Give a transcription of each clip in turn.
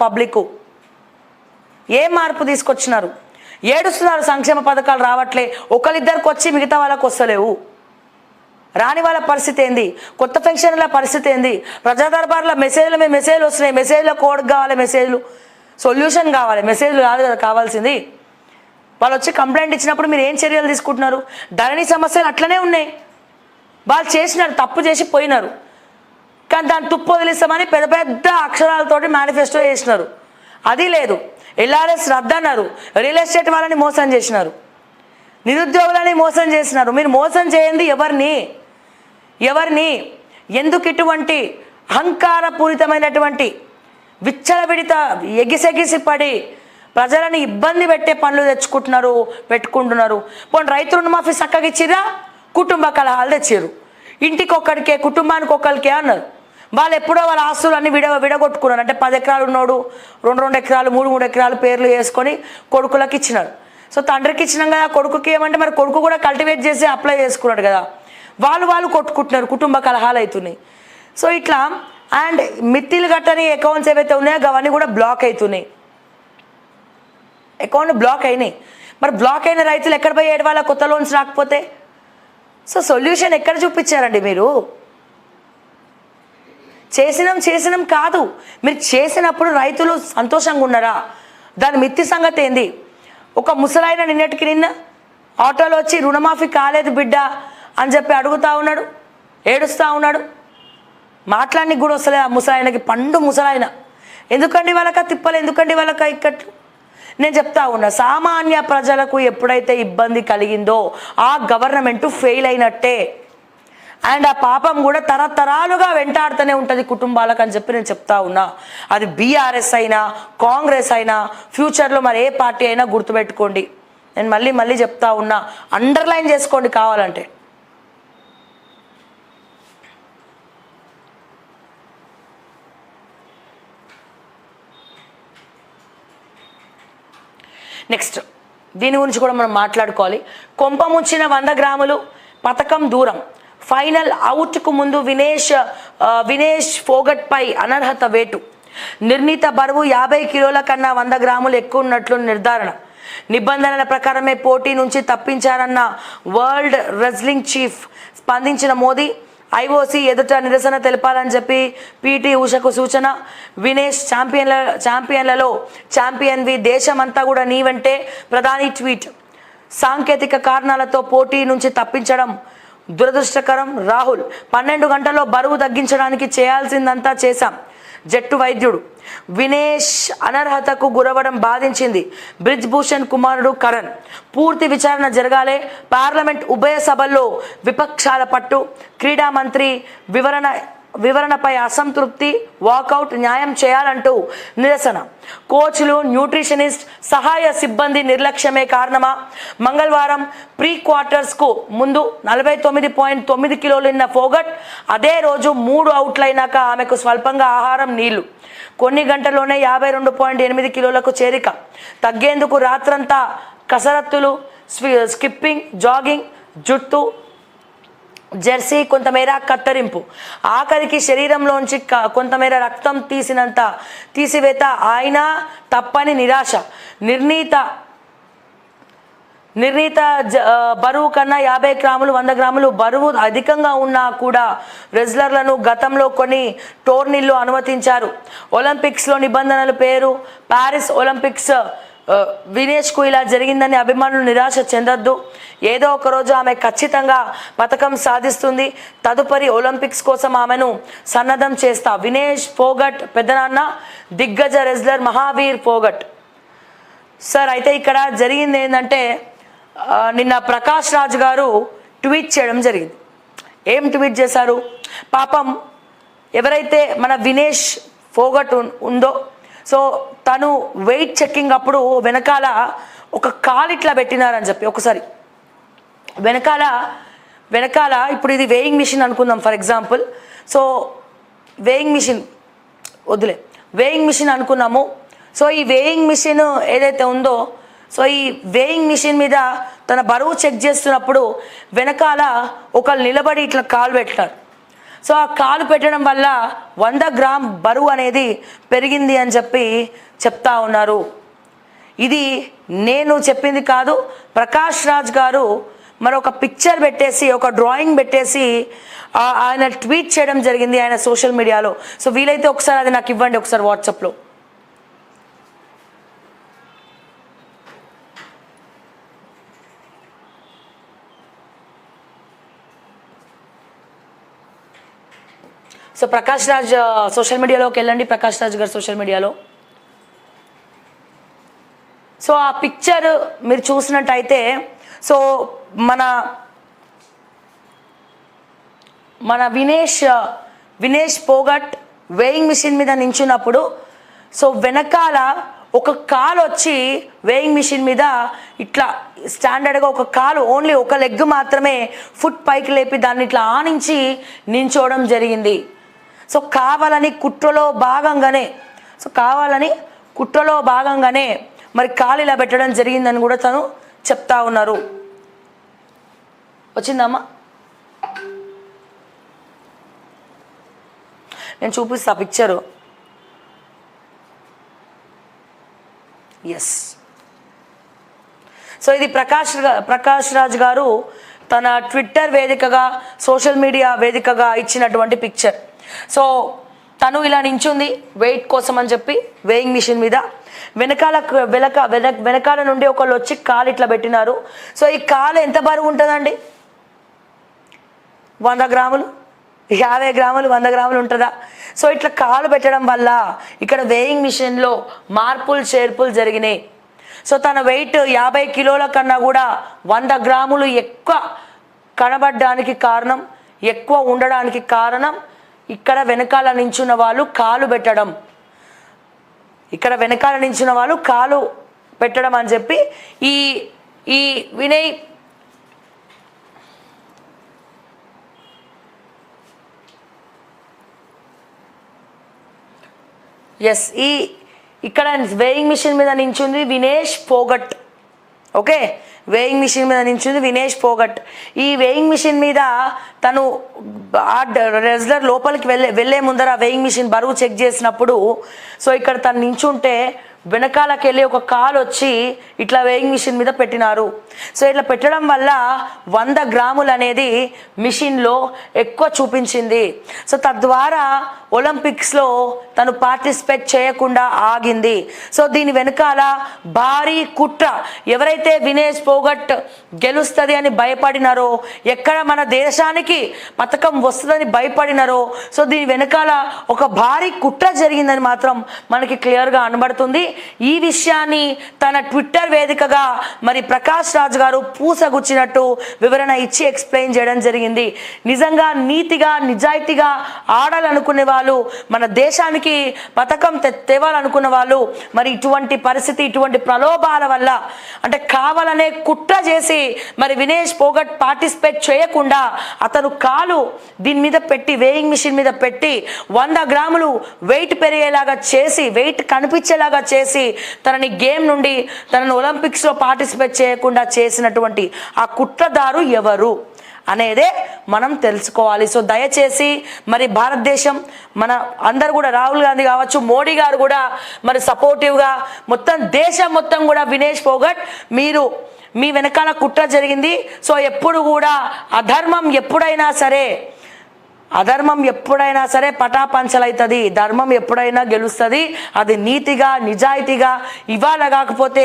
Public ఏం మార్పు తీసుకొచ్చినారు? ఏడుస్తున్నారు, సంక్షేమ పథకాలు రావట్లే, ఒకరిద్దరికి వచ్చి మిగతా వాళ్ళకు వస్తలేవు. రాని వాళ్ళ పరిస్థితి ఏంది? కొత్త పెన్షన్ల పరిస్థితి ఏంది? ప్రజా దర్బార్ల మెసేజ్లు మెసేజ్లు వస్తున్నాయి, మెసేజ్ల కోడ్ కావాలి, మెసేజ్లు సొల్యూషన్ కావాలి, మెసేజ్లు కాదు కదా కావాల్సింది. వాళ్ళు వచ్చి కంప్లైంట్ ఇచ్చినప్పుడు మీరు ఏం చర్యలు తీసుకుంటున్నారు? ధరణి సమస్యలు అట్లనే ఉన్నాయి. వాళ్ళు చేసినారు, తప్పు చేసి పోయినారు, కానీ దాన్ని తుప్పు వదిలిస్తామని పెద్ద పెద్ద అక్షరాలతోటి మేనిఫెస్టో చేసినారు. అది లేదు. ఎల్ఆర్ఎస్ రద్దు అన్నారు, రియల్ ఎస్టేట్ వాళ్ళని మోసం చేసినారు, నిరుద్యోగులని మోసం చేసినారు. మీరు మోసం చేయండి ఎవరిని? ఎందుకు ఇటువంటి అహంకారపూరితమైనటువంటి విచ్చలవిడిత ఎగిసెగిసి పడి ప్రజలని ఇబ్బంది పెట్టే పనులు పెట్టుకుంటున్నారు? పోనీ రైతు రుణమాఫీ చక్కగా ఇచ్చిరా, కుటుంబ కలహాలు తెచ్చారు. ఇంటికి ఒక్కడికే, కుటుంబానికి ఒక్కరికే అన్నారు. వాళ్ళు ఎప్పుడో వాళ్ళ ఆస్తులు అన్ని విడగొట్టుకున్నారు. అంటే 10 ఎకరాలు ఉన్నోడు 2 ఎకరాలు 3 ఎకరాలు పేర్లు వేసుకొని కొడుకులకు ఇచ్చినారు. సో తండ్రికి ఇచ్చినాం కదా, కొడుకుకి ఏమంటే మరి కొడుకు కూడా కల్టివేట్ చేసి అప్లై చేసుకున్నాడు కదా, వాళ్ళు కొట్టుకుంటున్నారు, కుటుంబ కలహాలు అవుతున్నాయి. సో ఇట్లా అండ్ మిత్తిలు గట్టని అకౌంట్స్ ఏవైతే ఉన్నాయో అవన్నీ కూడా బ్లాక్ అవుతున్నాయి, అకౌంట్ బ్లాక్ అయినాయి. మరి బ్లాక్ అయిన రైతులు ఎక్కడ పోయి ఏడవాళ్ళ కొత్త లోన్స్ రాకపోతే? సో సొల్యూషన్ ఎక్కడ చూపించారండి మీరు? చేసినాం కాదు, మీరు చేసినప్పుడు రైతులు సంతోషంగా ఉన్నారా? దాని మిత్తి సంగతి ఏంది? ఒక ముసలాయన నిన్న ఆటోలో వచ్చి రుణమాఫీ కాలేదు బిడ్డ అని చెప్పి అడుగుతా ఉన్నాడు, ఏడుస్తూ ఉన్నాడు. మాట్లాడడానికి కూడా వస్తలేదు ఆ ముసలాయనకి, పండు ముసలాయన. ఎందుకండి వాళ్ళకి తిప్పలు, ఎందుకండి వాళ్ళకి ఇక్కట్లు? నేను చెప్తా ఉన్నా, సామాన్య ప్రజలకు ఎప్పుడైతే ఇబ్బంది కలిగిందో ఆ గవర్నమెంట్ ఫెయిల్ అయినట్టే. అండ్ ఆ పాపం కూడా తరతరాలుగా వెంటాడుతూనే ఉంటుంది కుటుంబాలకు అని చెప్పి నేను చెప్తా ఉన్నా. అది బీఆర్ఎస్ అయినా కాంగ్రెస్ అయినా ఫ్యూచర్లో మరి ఏ పార్టీ అయినా గుర్తుపెట్టుకోండి. నేను మళ్ళీ చెప్తా ఉన్నా, అండర్లైన్ చేసుకోండి కావాలంటే. నెక్స్ట్ దీని గురించి కూడా మనం మాట్లాడుకోవాలి. కొంప ముంచిన 100 గ్రాములు పథకం దూరం, ఫైనల్ అవుట్కు ముందు వినేష్ ఫోగట్ పై అనర్హత వేటు. నిర్ణీత బరువు 50 కిలోల కన్నా 100 గ్రాములు ఎక్కువ ఉన్నట్లు నిర్ధారణ. నిబంధనల ప్రకారమే పోటీ నుంచి తప్పించారన్న వరల్డ్ రెజ్లింగ్ చీఫ్. స్పందించిన మోదీ ఐఓసీ ఎదుట నిరసన తెలపాలని చెప్పి పీటీ ఉషకు సూచన. వినేష్ ఛాంపియన్లలో ఛాంపియన్వి, దేశమంతా కూడా నీవంటే ప్రధాని ట్వీట్. సాంకేతిక కారణాలతో పోటీ నుంచి తప్పించడం దురదృష్టకరం. రాహుల్ 12 గంటల్లో బరువు తగ్గించడానికి చేయాల్సిందంతా చేశాం. జట్టు వైద్యుడు. వినేష్ అనర్హతకు గురవడం బాధించింది. బ్రిజ్ భూషణ్ కుమారుడు కరణ్. పూర్తి విచారణ జరగాలే. పార్లమెంట్ ఉభయ సభల్లో విపక్షాల పట్టు. క్రీడా మంత్రి వివరణపై అసంతృప్తి. వాకౌట్, న్యాయం చేయాలంటూ నిరసన. కోచ్లు, న్యూట్రిషనిస్ట్, సహాయ సిబ్బంది నిర్లక్ష్యమే కారణమా? మంగళవారం ప్రీ క్వార్టర్స్కు ముందు 49.9 కిలోలు ఉన్న ఫోగట్ అదే రోజు 3 అవుట్లైనాక ఆమెకు స్వల్పంగా ఆహారం, నీళ్లు. కొన్ని గంటల్లోనే 52.8 కిలోలకు చేరిక. తగ్గేందుకు రాత్రంతా కసరత్తులు, స్కిప్పింగ్, జాగింగ్, జుట్టు జెర్సీ, కొంతమేర కత్తరింపు. ఆఖరికి శరీరంలోంచి కొంతమేర రక్తం తీసివేత అయినా తప్పని నిరాశ. నిర్ణీత బరువు కన్నా 50 గ్రాములు 100 గ్రాములు బరువు అధికంగా ఉన్నా కూడా రెజ్లర్లను గతంలో కొన్ని టోర్నీల్లో అనుమతించారు. ఒలింపిక్స్లో నిబంధనల పేరు. ప్యారిస్ ఒలింపిక్స్ వినేష్కు ఇలా జరిగిందని అభిమానులు నిరాశ చెందొద్దు. ఏదో ఒక రోజు ఆమె ఖచ్చితంగా పథకం సాధిస్తుంది. తదుపరి ఒలింపిక్స్ కోసం ఆమెను సన్నద్ధం చేస్తా. వినేష్ ఫోగట్ పెద్దనాన్న దిగ్గజ రెజ్లర్ మహావీర్ ఫోగట్. సార్ అయితే ఇక్కడ జరిగింది ఏంటంటే, నిన్న ప్రకాష్ రాజ్ గారు ట్వీట్ చేయడం జరిగింది. ఏం ట్వీట్ చేశారు? పాపం ఎవరైతే మన వినేష్ ఫోగట్ ఉందో, సో తను వెయిట్ చెక్కింగ్ అప్పుడు వెనకాల ఒక కాలు ఇట్లా పెట్టినారని చెప్పి, ఒకసారి వెనకాల ఇప్పుడు ఇది వేయింగ్ మిషన్ అనుకుందాం for example. So weighing machine అనుకున్నాము. సో ఈ వేయింగ్ మిషన్ ఏదైతే ఉందో, సో ఈ వేయింగ్ మిషన్ మీద తన బరువు చెక్ చేస్తున్నప్పుడు వెనకాల ఒకళ్ళు నిలబడి ఇట్లా కాలు పెట్టినారు. సో ఆ కాలు పెట్టడం వల్ల 100 గ్రామ్ బరువు అనేది పెరిగింది అని చెప్పి చెప్తా ఉన్నారు. ఇది నేను చెప్పింది కాదు, ప్రకాష్ రాజ్ గారు మరొక పిక్చర్ పెట్టేసి, ఒక డ్రాయింగ్ పెట్టేసి ఆయన ట్వీట్ చేయడం జరిగింది ఆయన సోషల్ మీడియాలో. సో వీలైతే ఒకసారి అది నాకు ఇవ్వండి, ఒకసారి వాట్సాప్లో. సో ప్రకాష్ రాజ్ సోషల్ మీడియాలోకి వెళ్ళండి, ప్రకాష్ రాజ్ గారు సోషల్ మీడియాలో. సో ఆ పిక్చర్ మీరు చూసినట్టయితే, సో మన వినేష్ పోగట్ వేయింగ్ మిషన్ మీద నించున్నప్పుడు, సో వెనకాల ఒక కాలు వచ్చి వేయింగ్ మిషన్ మీద ఇట్లా స్టాండర్డ్గా ఒక కాలు, ఓన్లీ ఒక లెగ్ మాత్రమే ఫుట్ పైకి లేపి దాన్ని ఇట్లా ఆనించి నించోవడం జరిగింది. సో కావాలని కుట్రలో భాగంగానే మరి కాలు ఇలా పెట్టడం జరిగిందని కూడా తను చెప్తా ఉన్నారు. వచ్చిందమ్మా, నేను చూపిస్తా పిక్చరు. ఎస్, సో ఇది ప్రకాష్ రాజ్ గారు తన ట్విట్టర్ వేదికగా, సోషల్ మీడియా వేదికగా ఇచ్చినటువంటి పిక్చర్. సో తను ఇలా నించుంది వెయిట్ కోసం అని చెప్పి వేయింగ్ మిషన్ మీద. వెనకాల నుండి ఒకళ్ళు వచ్చి కాలు ఇట్లా పెట్టినారు. సో ఈ కాలు ఎంత బరువు ఉంటుందండి? 100 గ్రాములు, 50 గ్రాములు, 100 గ్రాములు ఉంటుందా? సో ఇట్లా కాలు పెట్టడం వల్ల ఇక్కడ వేయింగ్ మిషన్లో మార్పులు చేర్పులు జరిగినాయి. సో తన వెయిట్ 50 కిలోల కన్నా కూడా 100 గ్రాములు ఎక్కువ కనబడడానికి కారణం, ఎక్కువ ఉండడానికి కారణం ఇక్కడ వెనకాల నించున్న వాళ్ళు కాలు పెట్టడం, అని చెప్పి ఈ వినయ్ ఇక్కడ వేయింగ్ మిషన్ మీద నించుంది Vinesh Phogat. Okay, weighing machine మీద నించుంది వినేష్ పోగట్. ఈ వేయింగ్ మిషన్ మీద తను ఆ రెజ్లర్ లోపలికి వెళ్ళే ముందర వేయింగ్ మిషన్ బరువు చెక్ చేసినప్పుడు, సో ఇక్కడ తను నించుంటే వెనకాలకి వెళ్ళి ఒక కాలు వచ్చి ఇట్లా వేయింగ్ మిషన్ మీద పెట్టినారు. సో ఇట్లా పెట్టడం వల్ల 100 గ్రాములు అనేది మిషన్లో ఎక్కువ చూపించింది. సో తద్వారా ఒలింపిక్స్లో తను పార్టిసిపేట్ చేయకుండా ఆగింది. సో దీని వెనకాల భారీ కుట్ర, ఎవరైతే వినేష్ పోగట్ గెలుస్తుంది అని భయపడినారో, ఎక్కడ మన దేశానికి పథకం వస్తుందని భయపడినారో, సో దీని వెనకాల ఒక భారీ కుట్ర జరిగిందని మాత్రం మనకి క్లియర్గా అనబడుతుంది. ఈ విషయాన్ని తన ట్విట్టర్ వేదికగా మరి ప్రకాష్ రాజ్ గారు పూసగుచ్చినట్టు వివరణ ఇచ్చి ఎక్స్ప్లెయిన్ చేయడం జరిగింది. నిజంగా నీతిగా నిజాయితీగా ఆడాలనుకునే వాళ్ళు, మన దేశానికి పథకం తేవాలనుకున్న వాళ్ళు మరి ఇటువంటి పరిస్థితి, ఇటువంటి ప్రలోభాల వల్ల, అంటే కావాలనే కుట్ర చేసి మరి వినేష్ పోగట్ పార్టిసిపేట్ చేయకుండా అతను కాలు దీని మీద పెట్టి, వేయింగ్ మిషన్ మీద పెట్టి 100 గ్రాములు వెయిట్ పెరిగేలాగా చేసి, వెయిట్ కనిపించేలాగా చేసి తనని గేమ్ నుండి, తనను ఒలింపిక్స్లో పార్టిసిపేట్ చేయకుండా చేసినటువంటి ఆ కుట్రదారు ఎవరు అనేదే మనం తెలుసుకోవాలి. సో దయచేసి మరి భారతదేశం, మన అందరు కూడా, రాహుల్ గాంధీ కావచ్చు, మోడీ గారు కూడా మరి సపోర్టివ్గా, మొత్తం దేశం మొత్తం కూడా వినేష్ పోగట్ మీ వెనకాల కుట్ర జరిగింది. సో ఎప్పుడు కూడా అధర్మం ఎప్పుడైనా సరే పటాపంచలవుతుంది, ధర్మం ఎప్పుడైనా గెలుస్తుంది. అది నీతిగా నిజాయితీగా, ఇవాళ కాకపోతే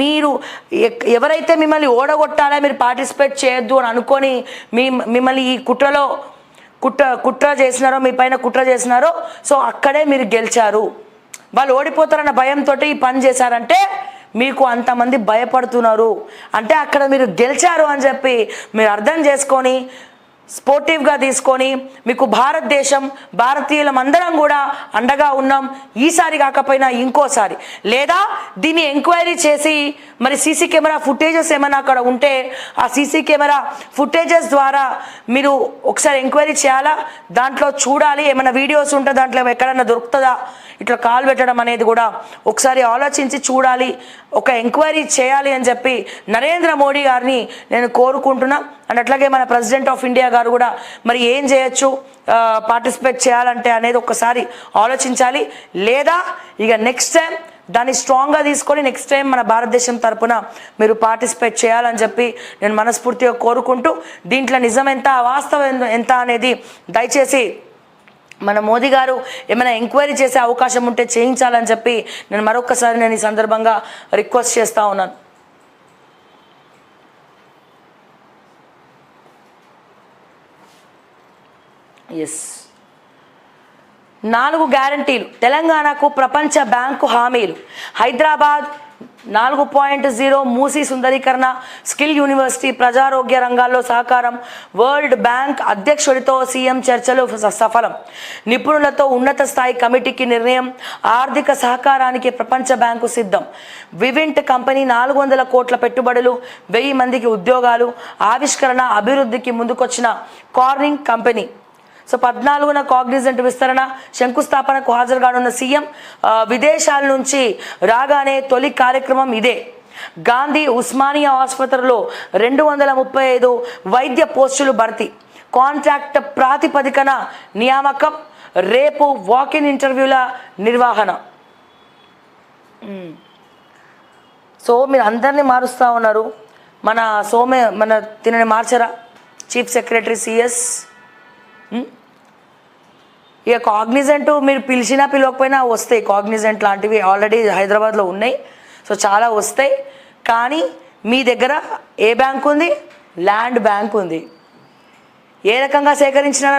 మీరు ఎవరైతే మిమ్మల్ని ఓడగొట్టాలో, మీరు పార్టిసిపేట్ చేయొద్దు అని అనుకొని మిమ్మల్ని ఈ కుట్ర చేసినారో, మీ పైన కుట్ర చేసినారో, సో అక్కడే మీరు గెలిచారు. వాళ్ళు ఓడిపోతారన్న భయంతో ఈ పని చేశారంటే మీకు అంతమంది భయపడుతున్నారు అంటే అక్కడ మీరు గెలిచారు అని చెప్పి మీరు అర్థం చేసుకొని, స్పోర్టివ్గా తీసుకొని, మీకు భారతదేశం, భారతీయులం అందరం కూడా అండగా ఉన్నాం, ఈసారి కాకపోయినా ఇంకోసారి, లేదా దీన్ని ఎంక్వైరీ చేసి మరి సీసీ కెమెరా ఫుటేజెస్ ఏమైనా అక్కడ ఉంటే ఆ సీసీ కెమెరా ఫుటేజెస్ ద్వారా మీరు ఒకసారి ఎంక్వైరీ చేయాలా, దాంట్లో చూడాలి, ఏమైనా వీడియోస్ ఉంటే దాంట్లో ఎక్కడన్నా దొరుకుతుందా, ఇట్లా కాల్ పెట్టడం అనేది కూడా ఒకసారి ఆలోచించి చూడాలి, ఒక ఎంక్వైరీ చేయాలి అని చెప్పి నరేంద్ర మోడీ గారిని నేను కోరుకుంటున్నా. అండ్ అట్లాగే మన ప్రెసిడెంట్ ఆఫ్ ఇండియా గారు కూడా మరి ఏం చేయొచ్చు పార్టిసిపేట్ చేయాలంటే అనేది ఒకసారి ఆలోచించాలి. లేదా ఇక నెక్స్ట్ టైం దాన్ని స్ట్రాంగ్గా తీసుకొని నెక్స్ట్ టైం మన భారతదేశం తరపున మీరు పార్టిసిపేట్ చేయాలని చెప్పి నేను మనస్ఫూర్తిగా కోరుకుంటూ, దీంట్లో నిజం ఎంత వాస్తవం ఎంత అనేది దయచేసి మన మోదీ గారు ఏమైనా ఎంక్వైరీ చేసే అవకాశం ఉంటే చేయించాలని చెప్పి నేను మరొకసారి నేను ఈ సందర్భంగా రిక్వెస్ట్ చేస్తూ ఉన్నాను. ఎస్, 4 గ్యారంటీలు తెలంగాణకు ప్రపంచ బ్యాంకు హామీలు. హైదరాబాద్ 4.0 మూసీ సుందరీకరణ, స్కిల్ యూనివర్సిటీ, ప్రజారోగ్య రంగాల్లో సహకారం, వరల్డ్ బ్యాంక్ అధ్యక్షుడితో సీఎం చర్చలు సఫలం, నిపుణులతో ఉన్నత స్థాయి కమిటీకి నిర్ణయం, ఆర్థిక సహకారానికి ప్రపంచ బ్యాంకు సిద్ధం, వివింట్ కంపెనీ 400 కోట్ల పెట్టుబడులు, 1000 మందికి ఉద్యోగాలు, ఆవిష్కరణ అభివృద్ధికి ముందుకొచ్చిన కార్నింగ్ కంపెనీ. సో 14న కాగ్నిజెంట్ విస్తరణ శంకుస్థాపనకు హాజరుగానున్న సీఎం. విదేశాల నుంచి రాగానే తొలి కార్యక్రమం ఇదే. గాంధీ ఉస్మానియా ఆసుపత్రిలో 235 వైద్య పోస్టులు భర్తీ, కాంట్రాక్ట్ ప్రాతిపదికన నియామకం, రేపు వాకిన్ ఇంటర్వ్యూల నిర్వహణ. సో మీరు అందరినీ మారుస్తూ ఉన్నారు, మన తినని మార్చరా చీఫ్ సెక్రటరీ సిఎస్. ఇక కాగ్నిజెంట్ మీరు పిలిచినా పిలవకపోయినా వస్తాయి, కాగ్నిజెంట్ లాంటివి ఆల్రెడీ హైదరాబాద్లో ఉన్నాయి. సో చాలా వస్తాయి, కానీ మీ దగ్గర ఏ బ్యాంక్ ఉంది? ల్యాండ్ బ్యాంక్ ఉంది. ఏ రకంగా సేకరించినారో